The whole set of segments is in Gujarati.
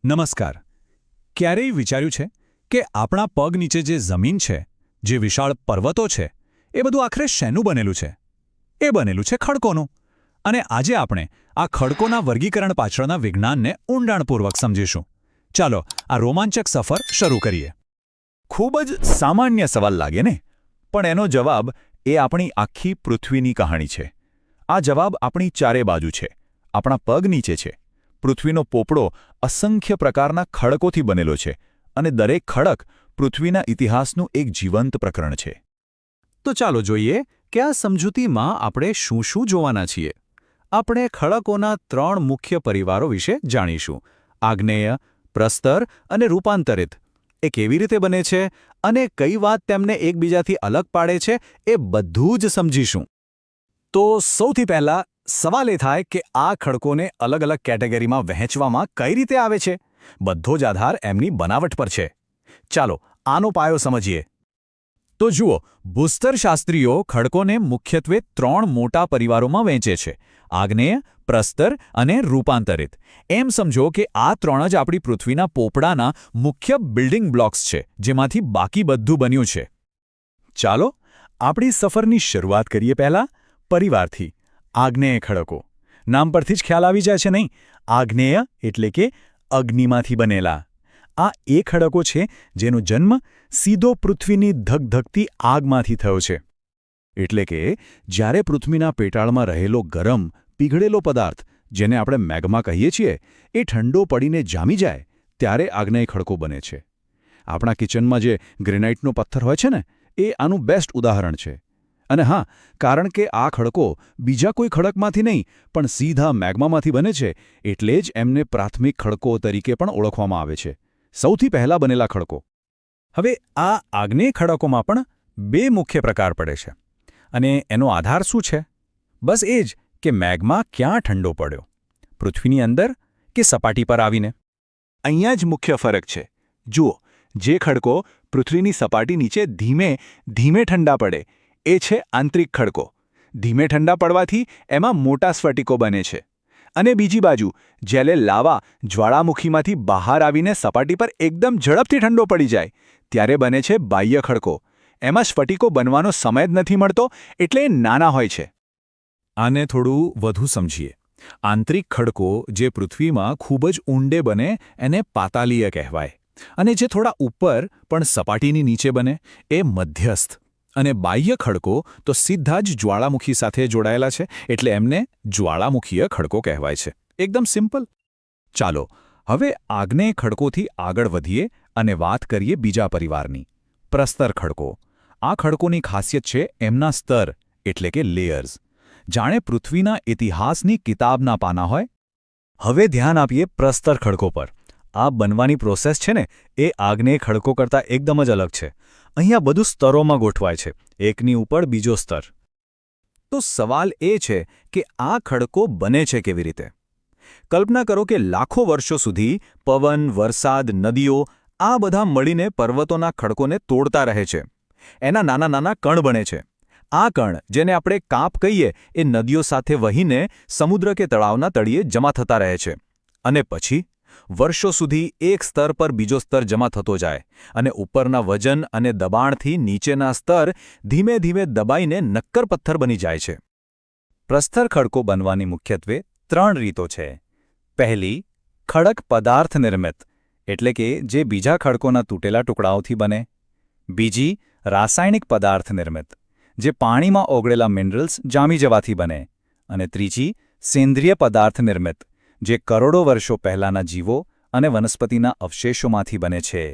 નમસ્કાર. ક્યારેય વિચાર્યું છે કે આપણા પગ નીચે જે જમીન છે, જે વિશાળ પર્વતો છે, એ બધું આખરે શેનું બનેલું છે? એ બનેલું છે ખડકોનું. અને આજે આપણે આ ખડકોના વર્ગીકરણ પાછળના વિજ્ઞાનને ઊંડાણપૂર્વક સમજીશું. ચાલો આ રોમાંચક સફર શરૂ કરીએ. ખૂબ જ સામાન્ય સવાલ લાગે ને, પણ એનો જવાબ એ આપણી આખી પૃથ્વીની કહાણી છે. આ જવાબ આપણી ચારે બાજુ છે, આપણા પગ નીચે છે. પૃથ્વીનો પોપડો અસંખ્ય પ્રકારના ખડકોથી બનેલો છે, અને દરેક ખડક પૃથ્વીના ઇતિહાસનું એક જીવંત પ્રકરણ છે. તો ચાલો જોઈએ કે આ સમજૂતીમાં આપણે શું શું જોવાના છીએ. આપણે ખડકોના 3 મુખ્ય પરિવારો વિશે જાણીશું: આગ્નેય, પ્રસ્તર અને રૂપાંતરિત. એ કેવી રીતે બને છે અને કઈ વાત તેમને એકબીજાથી અલગ પાડે છે, એ બધું જ સમજીશું. તો સૌથી પહેલા સવાલ એ થાય કે આ ખડકોને અલગ અલગ કેટેગરીમાં વહેંચવામાં કઈ રીતે આવે છે? બધો જ આધાર એમની બનાવટ પર છે. ચાલો આનો પાયો સમજીએ. તો જુઓ, ભૂસ્તરશાસ્ત્રીઓ ખડકોને મુખ્યત્વે 3 મોટા પરિવારોમાં વહેંચે છે: આગ્નેય, પ્રસ્તર અને રૂપાંતરિત. એમ સમજો કે આ 3 જ આપણી પૃથ્વીના પોપડાના મુખ્ય બિલ્ડિંગ બ્લોક્સ છે, જેમાંથી બાકી બધું બન્યું છે. ચાલો આપણી સફરની શરૂઆત કરીએ. પહેલા પરિવારથી. આગ્નેય ખડકો. નામ પરથી જ ખ્યાલ આવી જાય છે નહીં? આગ્નેય એટલે કે અગ્નિમાંથી બનેલા. આ એ ખડકો છે જેનો જન્મ સીધો પૃથ્વીની ધગધગતી આગમાંથી થયો છે. એટલે કે જ્યારે પૃથ્વીના પેટાળમાં રહેલો ગરમ, પીગળેલો પદાર્થ, જેને આપણે મેગ્મા કહીએ છીએ, એ ઠંડો પડીને જામી જાય, ત્યારે આગ્નેય ખડકો બને છે. આપણા કિચનમાં જે ગ્રેનાઇટનો પથ્થર હોય છે ને, એ આનું બેસ્ટ ઉદાહરણ છે. અને હા, કારણ કે આ ખડકો બીજા કોઈ ખડકમાંથી નહીં, પણ સીધા મેગ્મામાંથી બને છે, એટલે જ એમને પ્રાથમિક ખડકો તરીકે પણ ઓળખવામાં આવે છે. સૌથી પહેલા બનેલા ખડકો. હવે આ આગ્નેય ખડકોમાં પણ 2 મુખ્ય પ્રકાર પડે છે. અને એનો આધાર શું છે? બસ એ જ કે મેગ્મા ક્યાં ઠંડો પડ્યો, પૃથ્વીની અંદર કે સપાટી પર આવીને. અહીંયા જ મુખ્ય ફરક છે. જુઓ, જે ખડકો પૃથ્વીની સપાટી નીચે ધીમે ધીમે ઠંડા પડે, એ છે આંતરિક ખડકો. ધીમે ઠંડા પડવાથી એમાં મોટા સ્ફટિકો બને છે. અને બીજી બાજુ, જ્યારે લાવા જ્વાળામુખીમાંથી બહાર આવીને સપાટી પર એકદમ ઝડપથી ઠંડો પડી જાય, ત્યારે બને છે બાહ્ય ખડકો. એમાં સ્ફટિકો બનવાનો સમય જ નથી મળતો, એટલે એ નાના હોય છે. આને થોડું વધુ સમજીએ. આંતરિક ખડકો જે પૃથ્વીમાં ખૂબ જ ઊંડે બને, એને પાતાલીય કહેવાય. અને જે થોડા ઉપર પણ સપાટીની નીચે બને, એ મધ્યસ્થ. અને બાહ્ય ખડકો તો સીધા જ જ્વાળામુખી સાથે જોડાયેલા છે, એટલે એમને જ્વાળામુખીય ખડકો કહેવાય છે. એકદમ સિમ્પલ. ચાલો હવે આગ્નેય ખડકોથી આગળ વધીએ અને વાત કરીએ બીજા પરિવારની: પ્રસ્તર ખડકો. આ ખડકોની ખાસિયત છે એમના સ્તર, એટલે કે લેયર્સ. જાણે પૃથ્વીના ઇતિહાસની કિતાબના પાના હોય. હવે ધ્યાન આપીએ પ્રસ્તર ખડકો પર. આ બનવાની પ્રોસેસ છે ને, એ આગ્નેય ખડકો કરતાં એકદમ જ અલગ છે. અહીંયા બધું સ્તરોમાં ગોઠવાય છે, એકની ઉપર બીજો સ્તર. તો સવાલ એ છે કે આ ખડકો બને છે કેવી રીતે? કલ્પના કરો કે લાખો વર્ષો સુધી પવન, વરસાદ, નદીઓ આ બધા મળીને પર્વતોના ખડકોને તોડતા રહે છે. એના નાના નાના કણ બને છે. આ કણ, જેને આપણે કાંપ કહીએ, એ નદીઓ સાથે વહીને સમુદ્ર કે તળાવના તળિયે જમા થતા રહે છે. અને પછી વર્ષો સુધી એક સ્તર પર બીજો સ્તર જમા થતો જાય, અને ઉપરના વજન અને દબાણથી નીચેના સ્તર ધીમે ધીમે દબાઈને નક્કર પથ્થર બની જાય છે. પ્રસ્તર ખડકો બનવાની મુખ્યત્વે 3 રીતો છે. પહેલી, ખડક પદાર્થ નિર્મિત, એટલે કે જે બીજા ખડકોના તૂટેલા ટુકડાઓથી બને. બીજી, રાસાયણિક પદાર્થ નિર્મિત, જે પાણીમાં ઓગળેલા મિનરલ્સ જામી જવાથી બને. અને ત્રીજી, સેન્દ્રિય પદાર્થ નિર્મિત, જે કરોડો વર્ષો પહેલાંના જીવો અને વનસ્પતિના અવશેષોમાંથી બને છે.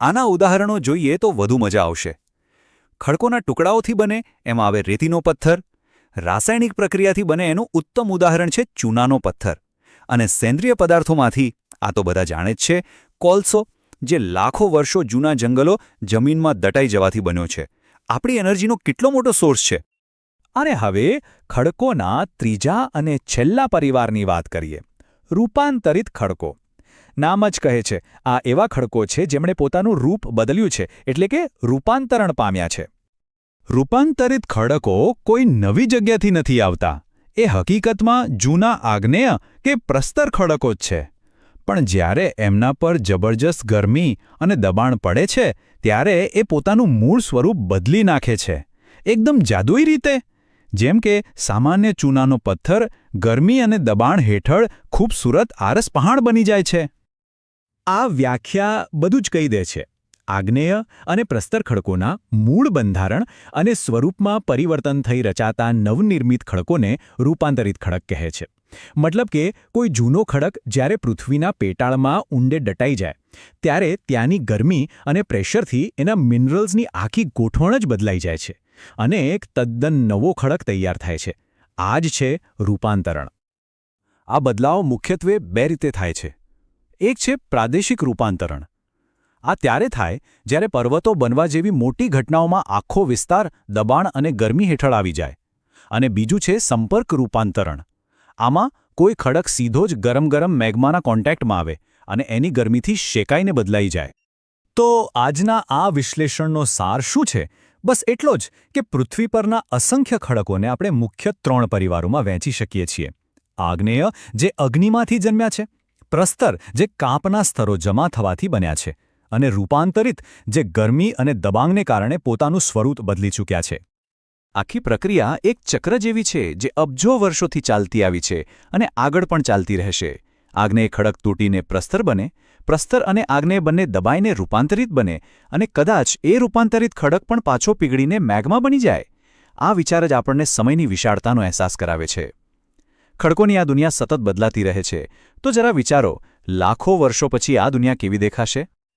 આના ઉદાહરણો જોઈએ તો વધુ મજા આવશે. ખડકોના ટુકડાઓથી બને એમાં આવે રેતીનો પથ્થર. રાસાયણિક પ્રક્રિયાથી બને એનું ઉત્તમ ઉદાહરણ છે ચૂનાનો પથ્થર. અને સેન્દ્રિય પદાર્થોમાંથી, આ તો બધા જાણે જ છે, કોલસો, જે લાખો વર્ષો જૂના જંગલો જમીનમાં દટાઈ જવાથી બન્યો છે. આપણી એનર્જીનો કેટલો મોટો સોર્સ છે. અને હવે ખડકોના ત્રીજા અને છેલ્લા પરિવારની વાત કરીએ: રૂપાંતરિત ખડકો. નામ જ કહે છે, આ એવા ખડકો છે જેમણે પોતાનું રૂપ બદલ્યું છે, એટલે કે રૂપાંતરણ પામ્યા છે. રૂપાંતરિત ખડકો કોઈ નવી જગ્યાથી નથી આવતા. એ હકીકતમાં જૂના આગ્નેય કે પ્રસ્તર ખડકો જ છે. પણ જ્યારે એમના પર જબરજસ્ત ગરમી અને દબાણ પડે છે ત્યારે એ પોતાનું મૂળ સ્વરૂપ બદલી નાખે છે, એકદમ જાદુઈ રીતે, જેમ કે સામાન્ય ચૂનાનો પથ્થર ગરમી અને દબાણ હેઠળ ખૂબસૂરત આરસ પહાડ બની જાય છે. આ વ્યાખ્યા બધું જ કહી દે છે. આગ્નેય અને પ્રસ્તર ખડકોના મૂળ બંધારણ અને સ્વરૂપમાં પરિવર્તન થઈ રચાતા નવનિર્મિત ખડકોને રૂપાંતરિત ખડક કહે છે. મતલબ કે કોઈ જૂનો ખડક જ્યારે પૃથ્વીના પેટાળમાં ઊંડે દટાઈ જાય ત્યારે ત્યાંની ગરમી અને પ્રેશરથી એના મિનરલ્સની આખી ગોઠવણ જ બદલાઈ જાય છે અને એક તદ્દન નવો ખડક તૈયાર થાય છે. આ જ છે રૂપાંતરણ. આ બદલાવ મુખ્યત્વે બે રીતે થાય છે. એક છે પ્રાદેશિક રૂપાંતરણ. આ ત્યારે થાય જ્યારે પર્વતો બનવા જેવી મોટી ઘટનાઓમાં આખો વિસ્તાર દબાણ અને ગરમી હેઠળ આવી જાય. અને બીજું છે સંપર્ક રૂપાંતરણ. આમાં કોઈ ખડક સીધો જ ગરમ મેગ્માના કોન્ટેક્ટમાં આવે અને એની ગરમીથી શેકાઈને બદલાઈ જાય. તો આજના આ વિશ્લેષણનો સાર શું છે? બસ એટલો જ કે પૃથ્વી પરના અસંખ્ય ખડકોને આપણે મુખ્ય 3 પરિવારોમાં વહેંચી શકીએ છીએ. આગ્નેય, જે અગ્નિમાંથી જન્મ્યા છે; પ્રસ્તર, જે કાંપના સ્તરો જમા થવાથી બન્યા છે; અને રૂપાંતરિત, જે ગરમી અને દબાણને કારણે પોતાનું સ્વરૂપ બદલી ચૂક્યા છે. આખી પ્રક્રિયા એક ચક્ર જેવી છે જે અબજો વર્ષોથી ચાલતી આવી છે અને આગળ પણ ચાલતી રહેશે. આગ્નેય ખડક તૂટીને પ્રસ્તર બને, પ્રસ્તર અને આગ્નેય બંને દબાઈને રૂપાંતરિત બને અને કદાચ એ રૂપાંતરિત ખડક પણ પાછો પીગળીને મેગ્મા બની જાય. આ વિચાર જ આપણને સમયની વિશાળતાનો અહેસાસ કરાવે છે. ખડકોની આ દુનિયા સતત બદલાતી રહે છે, તો જરા વિચારો, લાખો વર્ષો પછી આ દુનિયા કેવી દેખાશે?